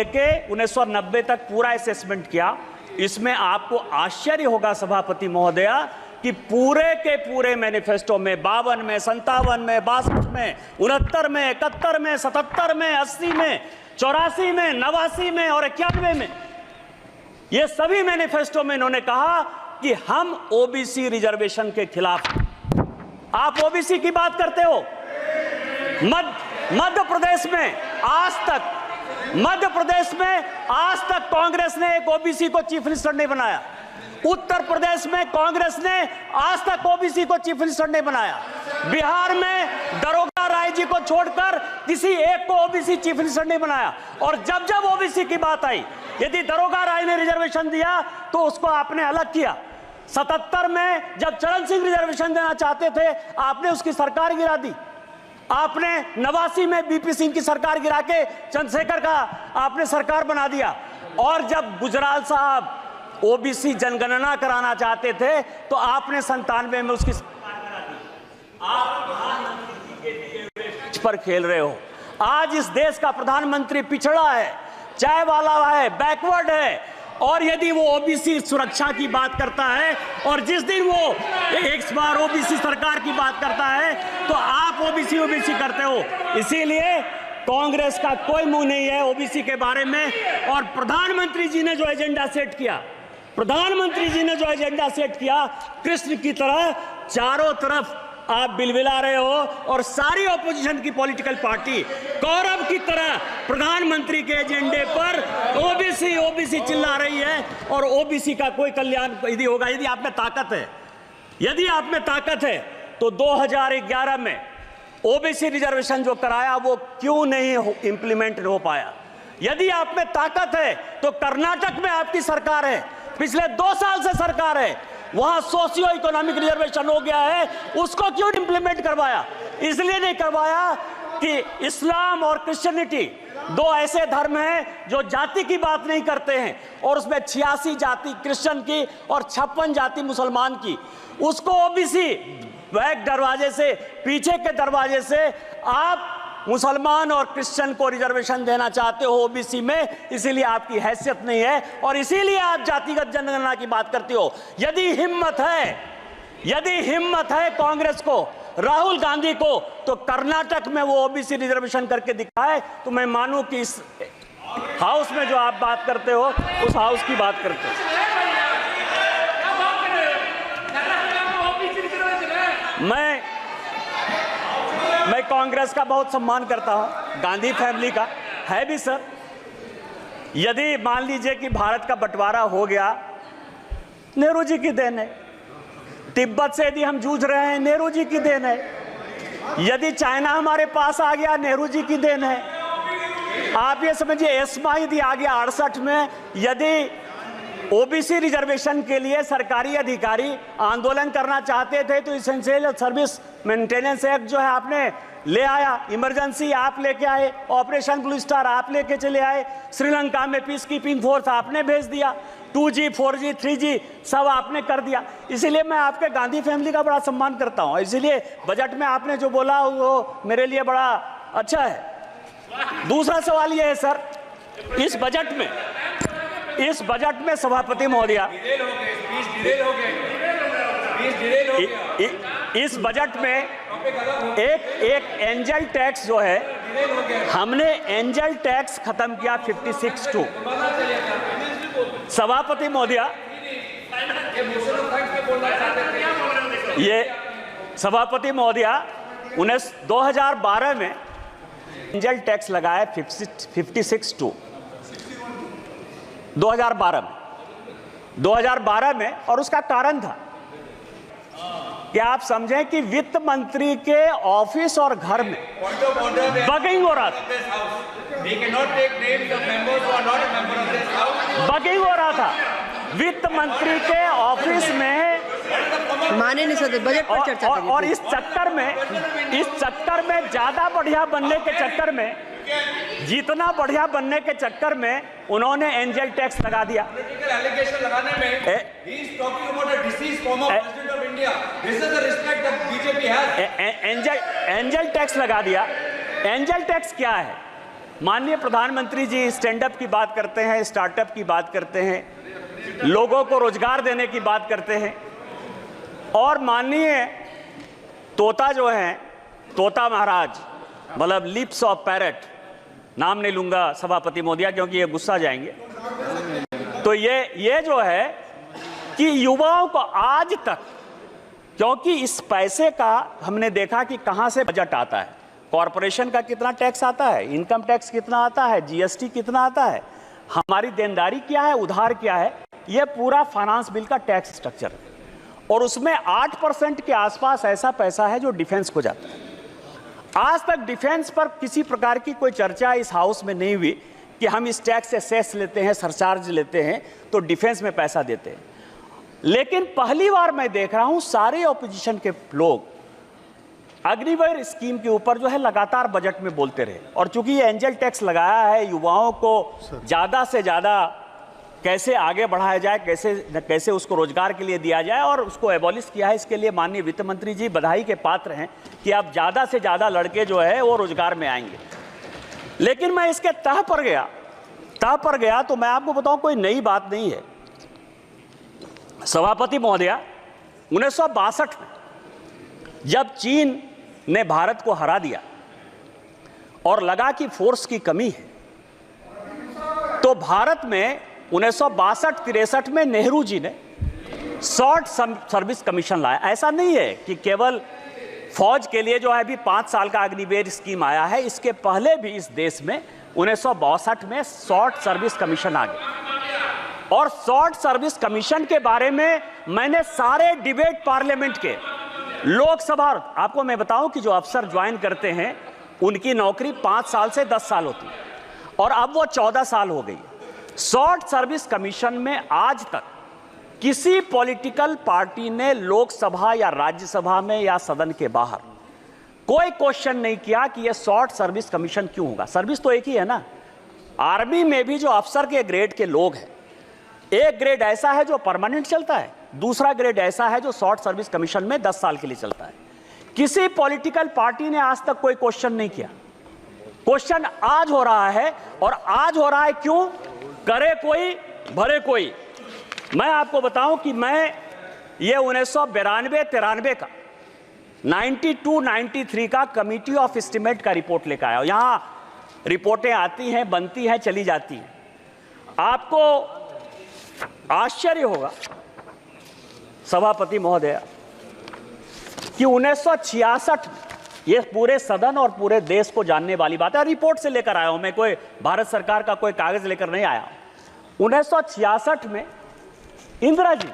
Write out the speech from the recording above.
लेके 1990 तक पूरा असेसमेंट किया। इसमें आपको आश्चर्य होगा सभापति महोदया कि पूरे के पूरे मैनिफेस्टो में 52 में, 57 में, 62 में, 69 में, 71 में, 77 में, 80 में, 84 में, 89 में और 91 में, ये सभी मैनिफेस्टो में इन्होंने कहा कि हम ओबीसी रिजर्वेशन के खिलाफ। आप ओबीसी की बात करते हो। मध्य प्रदेश में आज तक कांग्रेस ने एक ओबीसी को चीफ मिनिस्टर नहीं बनाया। उत्तर प्रदेश में कांग्रेस ने आज तक ओबीसी को चीफ मिनिस्टर नहीं बनाया। बिहार में दरोगा राय जी को छोड़कर किसी एक को ओबीसी चीफ मिनिस्टर नहीं बनाया। और जब जब ओबीसी की बात आई, यदि दरोगा राय ने रिजर्वेशन दिया तो उसको आपने अलग किया। 77 में जब चरण सिंह रिजर्वेशन देना चाहते थे, आपने उसकी सरकार गिरा दी। आपने 89 में बीपी सिंह की सरकार गिरा के चंद्रशेखर का आपने सरकार बना दिया। और जब गुजराल साहब ओबीसी जनगणना कराना चाहते थे तो आपने 97 में उसकी सरकार करा दी। आप प्रधानमंत्री के पर खेल रहे हो। आज इस देश का प्रधानमंत्री पिछड़ा है, चाय वाला है, बैकवर्ड है। और यदि वो ओबीसी सुरक्षा की बात करता है और जिस दिन वो एक बार ओबीसी सरकार की बात करता है तो आप ओबीसी करते हो। इसीलिए कांग्रेस का कोई मुंह नहीं है ओबीसी के बारे में। और प्रधानमंत्री जी ने जो एजेंडा सेट किया, कृष्ण की तरह चारों तरफ आप बिलबिला रहे हो और सारी ऑपोजिशन की पॉलिटिकल पार्टी कौरव की तरह प्रधानमंत्री के एजेंडे पर ओबीसी चिल्ला रही है। और ओबीसी का कोई कल्याण यदि होगा, यदि आप में ताकत है तो 2011 में ओबीसी रिजर्वेशन जो कराया वो क्यों नहीं इंप्लीमेंट हो पाया। यदि आप में ताकत है तो कर्नाटक में आपकी सरकार है, पिछले 2 साल से सरकार है, वहां सोशियो इकोनॉमिक रिजर्वेशन हो गया है, उसको क्यों इंप्लीमेंट करवाया? इसलिए नहीं करवाया कि इस्लाम और क्रिश्चियनिटी 2 ऐसे धर्म हैं जो जाति की बात नहीं करते हैं और उसमें 86 जाति क्रिश्चियन की और 56 जाति मुसलमान की। उसको ओबीसी बैक दरवाजे से, पीछे के दरवाजे से आप मुसलमान और क्रिश्चियन को रिजर्वेशन देना चाहते हो ओबीसी में। इसीलिए आपकी हैसियत नहीं है और इसीलिए आप जातिगत जनगणना की बात करते हो। यदि हिम्मत है कांग्रेस को, राहुल गांधी को, तो कर्नाटक में वो ओबीसी रिजर्वेशन करके दिखाए तो मैं मानूं कि इस हाउस में जो आप बात करते हो उस हाउस की बात करते हो। मैं कांग्रेस का बहुत सम्मान करता हूं, गांधी फैमिली का है भी सर। यदि मान लीजिए कि भारत का बंटवारा हो गया, नेहरू जी की देन है। तिब्बत से यदि हम जूझ रहे हैं, नेहरू जी की देन है। यदि चाइना हमारे पास आ गया, नेहरू जी की देन है। आप ये समझिए एस्मा यदि आ गया 68 में, यदि ओबीसी रिजर्वेशन के लिए सरकारी अधिकारी आंदोलन करना चाहते थे तो इसेंशियल सर्विस मेंटेनेंस एक्ट जो है आपने ले आया, इमरजेंसी आप लेके आए, ऑपरेशन ब्लू स्टार आप लेके चले आए, श्रीलंका में पीस कीपिंग फोर्स आपने भेज दिया, 2G 4G 3G सब आपने कर दिया। इसीलिए मैं आपके गांधी फैमिली का बड़ा सम्मान करता हूं। इसीलिए बजट में आपने जो बोला वो मेरे लिए बड़ा अच्छा है। दूसरा सवाल ये है सर, इस बजट में सभापति महोदया, इस बजट में एक एंजल टैक्स जो है, हमने एंजल टैक्स खत्म किया 56(2). सभापति महोदया, ये सभापति महोदया 2012 में एंजल टैक्स लगाया 56(2) 2012 में। और उसका कारण था कि आप समझें कि वित्त मंत्री के ऑफिस और घर में बगिंग हो रहा था, वित्त मंत्री के ऑफिस में माने नहीं सकते बजट पर चर्चा करिए। और इस चक्कर में ज्यादा बढ़िया बनने के चक्कर में, जितना बढ़िया बनने के चक्कर में उन्होंने एंजल टैक्स लगा दिया। एंजल टैक्स लगा दिया। एंजल टैक्स क्या है? माननीय प्रधानमंत्री जी स्टैंड अप की बात करते हैं, स्टार्टअप की बात करते हैं, लोगों को रोजगार देने की बात करते हैं, और माननीय तोता जो है, तोता महाराज, मतलब लिप्स ऑफ पैरट, नाम नहीं लूंगा सभापति महोदया क्योंकि ये गुस्सा जाएंगे, तो ये जो है कि युवाओं को आज तक, क्योंकि इस पैसे का हमने देखा कि कहां से बजट आता है, कॉरपोरेशन का कितना टैक्स आता है, इनकम टैक्स कितना आता है, जीएसटी कितना आता है, हमारी देनदारी क्या है, उधार क्या है, यह पूरा फाइनेंस बिल का टैक्स स्ट्रक्चर है। और उसमें 8% के आसपास ऐसा पैसा है जो डिफेंस को जाता है। आज तक डिफेंस पर किसी प्रकार की कोई चर्चा इस हाउस में नहीं हुई कि हम इस टैक्स से सेस लेते हैं, सरचार्ज लेते हैं तो डिफेंस में पैसा देते हैं। लेकिन पहली बार मैं देख रहा हूं सारे ऑपोजिशन के लोग अग्निवीर स्कीम के ऊपर जो है लगातार बजट में बोलते रहे, और चूंकि ये एंजल टैक्स लगाया है, युवाओं को ज्यादा से ज्यादा कैसे आगे बढ़ाया जाए, कैसे उसको रोजगार के लिए दिया जाए, और उसको एबॉलिश किया है। इसके लिए माननीय वित्त मंत्री जी बधाई के पात्र हैं कि अब ज्यादा से ज्यादा लड़के जो है वो रोजगार में आएंगे। लेकिन मैं इसके तह पर गया तो मैं आपको बताऊं कोई नई बात नहीं है। सभापति महोदया, 1962 में जब चीन ने भारत को हरा दिया और लगा कि फोर्स की कमी है, तो भारत में 1962-63 में नेहरू जी ने शॉर्ट सर्विस कमीशन लाया। ऐसा नहीं है कि केवल फौज के लिए जो है अभी 5 साल का अग्निवीर स्कीम आया है, इसके पहले भी इस देश में 1962 में शॉर्ट सर्विस कमीशन आ गया। और शॉर्ट सर्विस कमीशन के बारे में मैंने सारे डिबेट पार्लियामेंट के, लोकसभा, आपको मैं बताऊं कि जो अफसर ज्वाइन करते हैं उनकी नौकरी 5 साल से 10 साल होती है, और अब वो 14 साल हो गई है। शॉर्ट सर्विस कमीशन में आज तक किसी पॉलिटिकल पार्टी ने लोकसभा या राज्यसभा में या सदन के बाहर कोई क्वेश्चन नहीं किया कि यह शॉर्ट सर्विस कमीशन क्यों होगा। सर्विस तो एक ही है ना। आर्मी में भी जो अफसर के ग्रेड के लोग हैं, एक ग्रेड ऐसा है जो परमानेंट चलता है, दूसरा ग्रेड ऐसा है जो शॉर्ट सर्विस कमीशन में 10 साल के लिए चलता है। किसी पॉलिटिकल पार्टी ने आज तक कोई क्वेश्चन नहीं किया। क्वेश्चन आज हो रहा है, और आज हो रहा है क्यों? करे कोई भरे कोई। मैं आपको बताऊं कि मैं ये 1992-93 का 92-93 का कमिटी ऑफ एस्टीमेट का रिपोर्ट लेकर आया हूं। यहां रिपोर्टें आती हैं, बनती हैं, चली जाती हैं। आपको आश्चर्य होगा सभापति महोदय कि 1966 में, ये पूरे सदन और पूरे देश को जानने वाली बात है, रिपोर्ट से लेकर आया हूं मैं, कोई भारत सरकार का कोई कागज लेकर नहीं आया। 1966 में इंदिरा जी